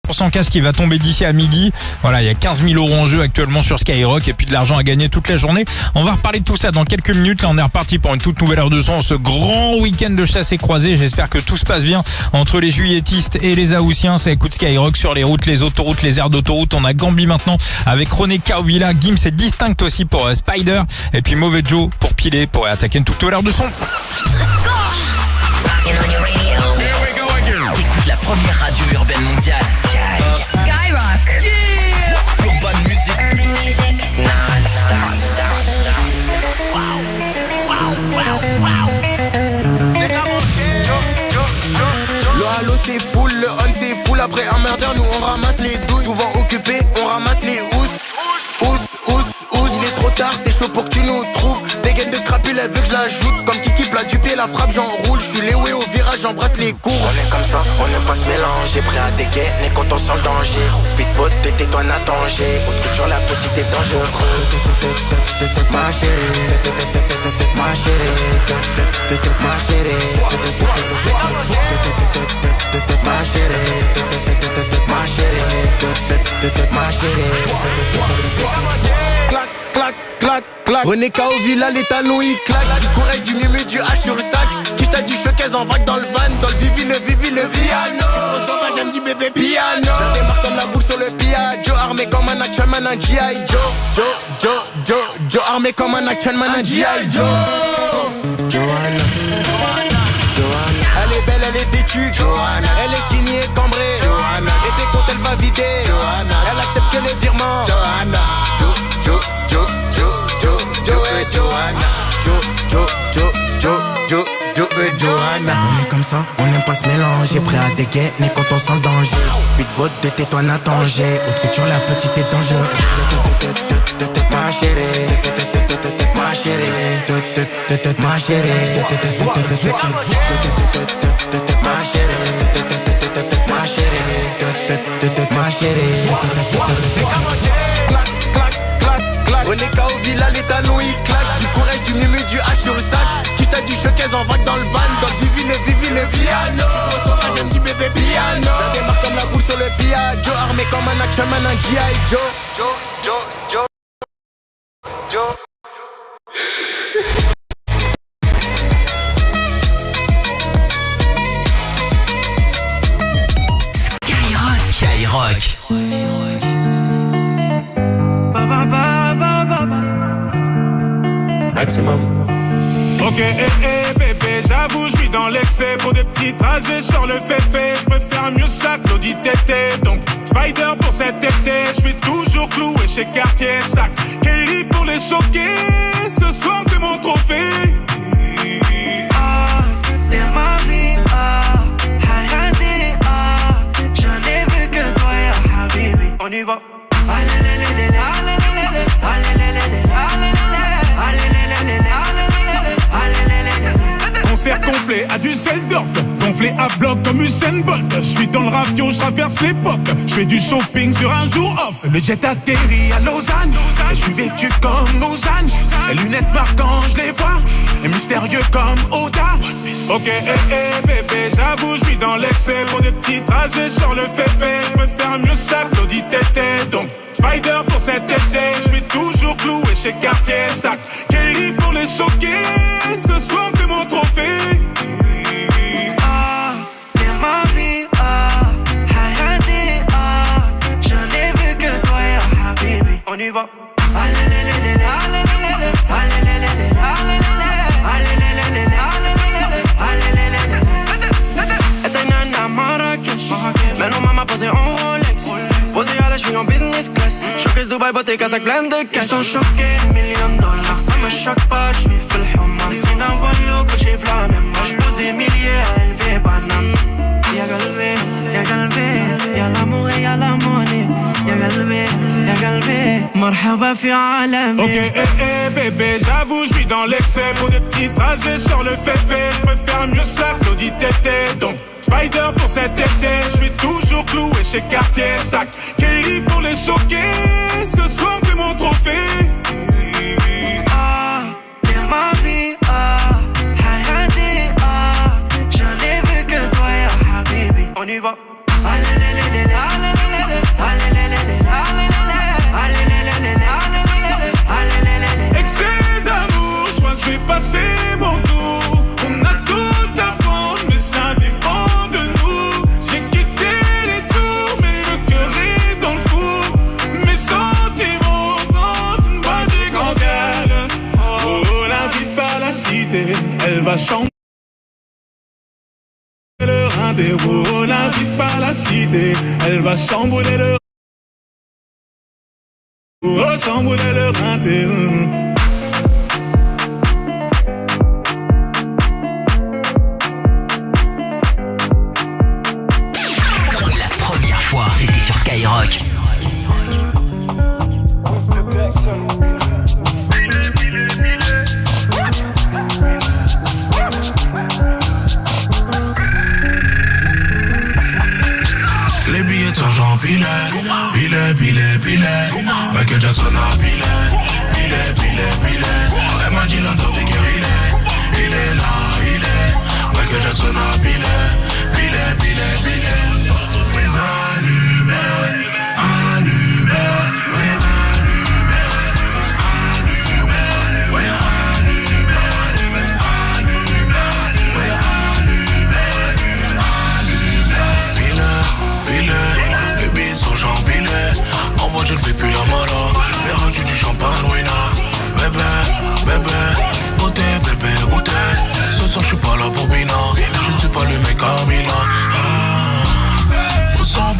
50% cash qui va tomber d'ici à midi. Voilà, il y a 15 000 € en jeu actuellement sur Skyrock et puis de l'argent à gagner toute la journée. On va reparler de tout ça dans quelques minutes. Là, on est reparti pour une toute nouvelle heure de son, ce grand week-end de chasse et croisée. J'espère que tout se passe bien entre les juilletistes et les Haussiens. Ça écoute Skyrock sur les routes, les autoroutes, les aires d'autoroute. On a Gambi maintenant avec René Kaovila. Gims est distinct aussi pour Spider. Et puis Mauvais Joe pour piler, pour attaquer une toute nouvelle heure de son. Écoute la première radio urbaine mondiale. Skyrock. Yeah. Urban Music. Urban Music. Le halo c'est full, le on c'est full. Après un murder, nous on ramasse les douilles. Souvent occupés, on ramasse les housses. Il est trop tard, c'est chaud pour que tu nous trouves. Des gaines de crapule, elle veut que je l'ajoute. Comme Kiki plat du pied, la frappe j'enroule. Je suis Léo au virage, j'embrasse les cours. On est comme ça, on n'aime pas se mélanger. Prêt à dégainer quand on sent le danger. Speedboat, tais-toi, n'a danger. Haute culture, la petite est dangereuse. Ma chérie, ma chérie, ma chérie, ma chérie, ma chérie. Clac, clac, clac, clac. René Kaovila, les talons ils claquent. Du courage, du mumu, du H sur le sac. Qui t'a du showcase en vague dans le van. Dans le vivi, le piano. Je suis trop sauvage, j'aime du bébé piano. Je démarre comme la boule sur le piano. Armé comme un action man, un G.I. Joe, armé comme un action man, un G.I. Joe. Johanna. Elle est belle, elle est têtue. Johanna. Elle est skinny et cambrée. Johanna. Et tes comptes, elle va vider. Johanna. Elle accepte que les virements. Johanna. Johanna. On est comme ça, on n'aime pas se mélanger. Prêt à dégainer quand on sent le danger. Speedboat de tais-toi, n'a danger. Haute culture, la petite est dangereuse. Ma chérie, ma chérie, ma chérie, ma chérie, ma chérie. Clac, clac, clac, clac. René Kaovila, les talons ils claquent. Du courage, du mumu, du H sur le sac. Qui t'a du showcase en vague dans le van. Dans le vivi, le piano. Je suis trop sauvage, j'aime du bébé piano. Je démarre comme la boule sur le piano. Joe armé comme un action man, un G.I. Joe. Skyrock. Maximum. Ok, bébé, j'avoue, je vis dans l'excès. Pour des petits trajets sur le féfé, je préfère mieux ça que l'audit tété. Donc, Spider pour cet été, je suis toujours cloué chez Cartier Sac. Kelly pour les choquer, ce soir t'es mon trophée. T'es ma vie, Hayati, je n'ai vu que toi, ya Habibi. On y va. Concert complet à Düsseldorf, gonflé à bloc comme Usain Bolt. Je suis dans le ravio, je traverse l'époque. Je fais du shopping sur un jour off. Le jet atterrit à Lausanne, et je suis vêtu comme Lausanne. Les lunettes marquantes, je les vois, et mystérieux comme Oda. Ok, bébé, j'avoue, je vis dans l'excès. Pour des petits trajets sur le féfé, je préfère mieux ça que l'audit tété. Donc, Spider pour cet été, je suis toujours cloué chez Cartier Sac. Kelly pour les choquer, ce soir t'es mon trophée. T'es ma vie, Hayati, je n'ai vu que toi, ya Habibi. On y va. Maintenant maman posée en Rolex. Posée à la cheville en business class. Showcase Dubaï, beauté, Kazakh, plein de cash. Ils sont choqués, $1 000 000. Ça me choque pas, je suis full human. Si d'un voile, que j'ai la même. Moi j'pose des milliers à élever banane. Y'a galvé, y'a l'amour et y'a la monnaie. Y'a galvé, marhaba fi alami. Ok, bébé, j'avoue, je vis dans l'excès. Pour des petits trajets sur le féfé, je préfère mieux ça que l'audit tété. Donc, Spider pour cet été, je suis toujours cloué chez Cartier Sac. Kelly pour les choquer, ce soir t'es mon trophée. T'es ma vie, Hayati, je n'ai vu que toi, ya Habibi. On y va. vérité. Elle va chambouler le chambouler le rinté. La première fois, c'était sur Skyrock. Les billets d'argent pilet, Michael Jackson a pilet. Elle m'a dit l'endort t'es guéri, il est là, Michael Jackson a pilet. Les billets sont j'empilés. En moi je ne fais plus la mala. Mais rendu du champagne ruinard. Bébé, goûter. Ce soir je suis pas là pour Bina. Je ne suis pas le mec à Milan. Où sont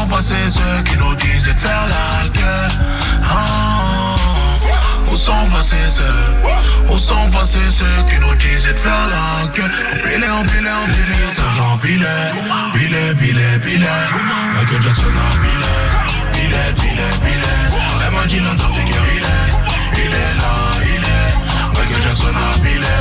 passés ceux qui nous disaient de faire la guerre? Où sont passés ceux qui nous disaient de faire la gueule? Empilé, d'argent pilé. Michael Jackson a pilé. Elle m'a dit l'endort t'es guéri, il est là, Michael Jackson a pilé.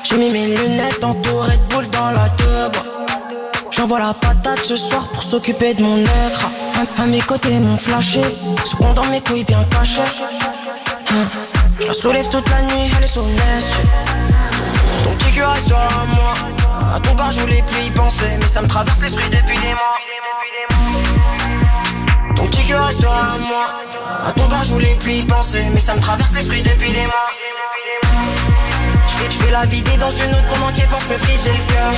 J'ai mis mes lunettes entourées de boules dans la teub. J'envoie la patate ce soir pour s'occuper de mon écran. À mes côtés mon flashé, cependant mes couilles bien cachées. Je la soulève toute la nuit, elle est sonnesque. Ton petit cul restera à moi. À ton corps je voulais plus y penser, mais ça me traverse l'esprit depuis des mois. Ton petit cul restera à moi. À ton corps je voulais plus y penser, mais ça me traverse l'esprit depuis des mois. Je vais la vider dans une autre pendant qu'elle pense me briser le cœur.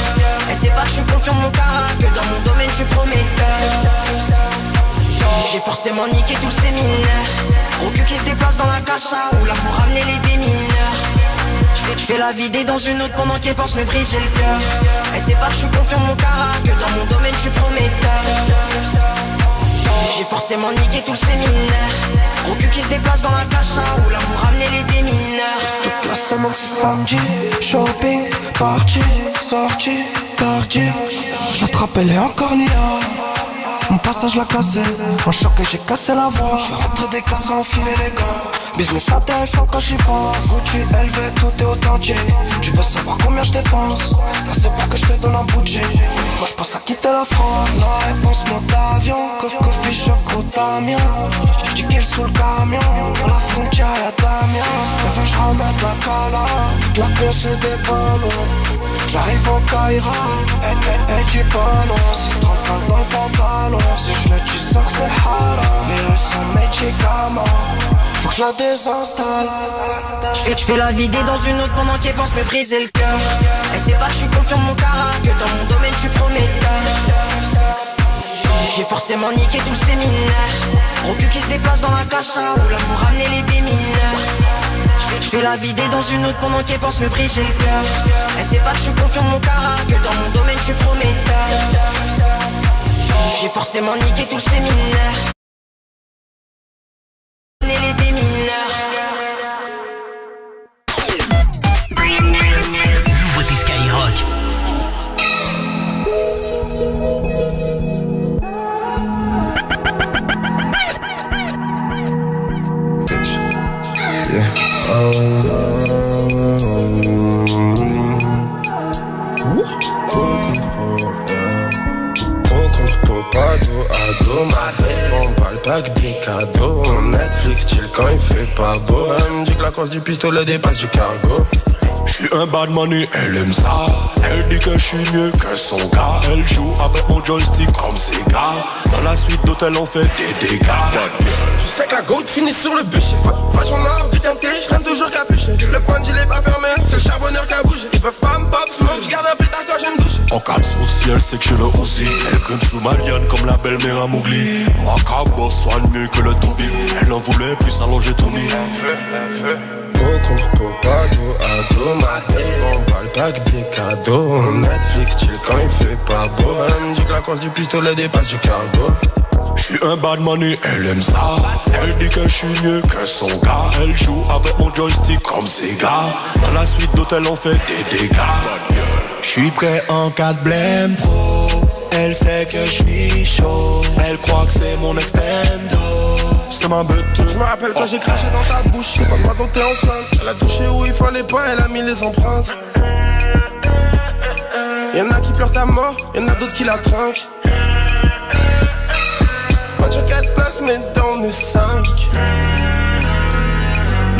Elle sait pas que je suis confiant de mon caractère, que dans mon domaine je suis prometteur. J'ai forcément niqué tout le séminaire. Gros cul qui se déplace dans la cassa, ou là pour ramener les démineurs. Je vais la vider dans une autre pendant qu'elle pense me briser le cœur. Elle sait pas que je suis confiant de mon caractère, que dans mon domaine je suis prometteur. J'ai forcément niqué tout le séminaire. Gros cul qui se déplace dans la cassa, ou là pour ramener les démineurs. Toute la semaine c'est samedi, shopping, party, sortie, tardive. J'attrape elle est encore nia. Mon passage l'a cassé, en choc et j'ai cassé la voix. J'vais rentrer des casses, enfiler les gants. Business intéressant quand j'y pense. Gucci élevé, tout est authentique. Tu veux savoir combien je dépense? Là c'est pour que je te donne un budget. Moi je pense à quitter la France. La réponse mode d'avion, coffee, chocolat, Damien. J'dis qu'il sous le camion. À la frontière y'a Damien. Enfin j'ramène la cala, la course et des ballons. J'arrive au Caïra, et dis pas non. 635 dans le pantalon. Si je le tue sans que c'est haram. Virus sans médicament. Faut que je la désinstalle. Je vais la vider dans une autre pendant qu'elle pense me briser le cœur. Elle sait pas que je suis confiant de mon caractère, que dans mon domaine je suis prometteur. J'ai forcément niqué tout le séminaire. Gros cul qui se déplace dans la cassa, ou là faut ramener les démineurs. Je vais la vider dans une autre pendant qu'elle pense me briser le cœur. Elle sait pas que je suis confiant de mon caractère, que dans mon domaine je suis prometteur. J'ai forcément niqué tout le séminaire. Et les démineurs. Nouveauté Skyrock. Ado, ma belle, on parle pas que des cadeaux. Netflix chill quand il fait pas beau. Elle me dit que la course du pistolet dépasse du cargo. J'suis un bad money, elle aime ça. Elle dit que je suis mieux que son gars. Elle joue avec mon joystick comme Sega. Dans la suite d'hôtel on fait des dégâts. Tu sais que la goat finit sur le bûcher. Va j'en ai envie d'un thé, j'traîne toujours capuché. Le point de gilet pas fermé, c'est le charbonneur qui a bougé. Ils peuvent pas me pop smoke, j'garde un pétard quand j'aime doucher. En cas de soucis, elle sait que j'ai le Uzi. Elle grimpe sous ma liane comme la belle-mère à Mowgli. Wakabo soigne mieux que le Toby. Elle en voulait plus allonger Tommy. Au contre Popado, ado, ma belle, on parle pas que des cadeaux. Netflix chill quand il fait pas beau. Elle me dit que la course du pistolet dépasse du cargo. J'suis un bad money, elle aime ça. Elle dit que je suis mieux que son gars. Elle joue avec mon joystick comme Sega. Dans la suite d'hôtel on fait des dégâts. J'suis prêt en cas de blême pro. Elle sait que j'suis chaud. Elle croit que c'est mon extendo. C'est ma bête. Je me rappelle quand j'ai craché dans ta bouche. J'ai pas le droit dont t'es enceinte. Elle a touché où il fallait pas, elle a mis les empreintes. Y'en a qui pleurent ta mort, y'en a d'autres qui la trinquent. Voiture 4 places, mais dans les 5.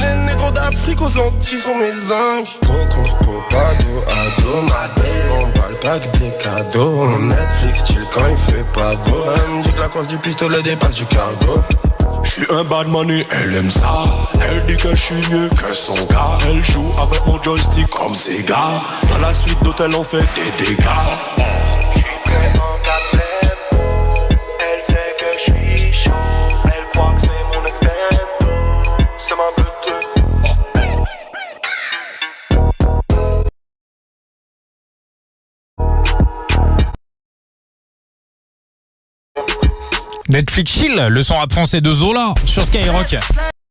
Les négros d'Afrique aux Antilles sont mes zincs. Pro contre Popado, ado, ma belle, on parle pas que des cadeaux. Netflix chill quand il fait pas beau. Elle me dit que la course du pistolet dépasse du cargo. J'suis un bad money, elle aime ça. Elle dit que je suis mieux que son gars. Elle joue avec mon joystick comme Sega. Dans la suite d'hôtel on fait des dégâts. J'suis prêt en cas de blême. Elle sait que j'suis chaud. Elle croit que c'est mon extendo. C'est ma bête. Netflix chill, le son rap français de Zola sur Skyrock.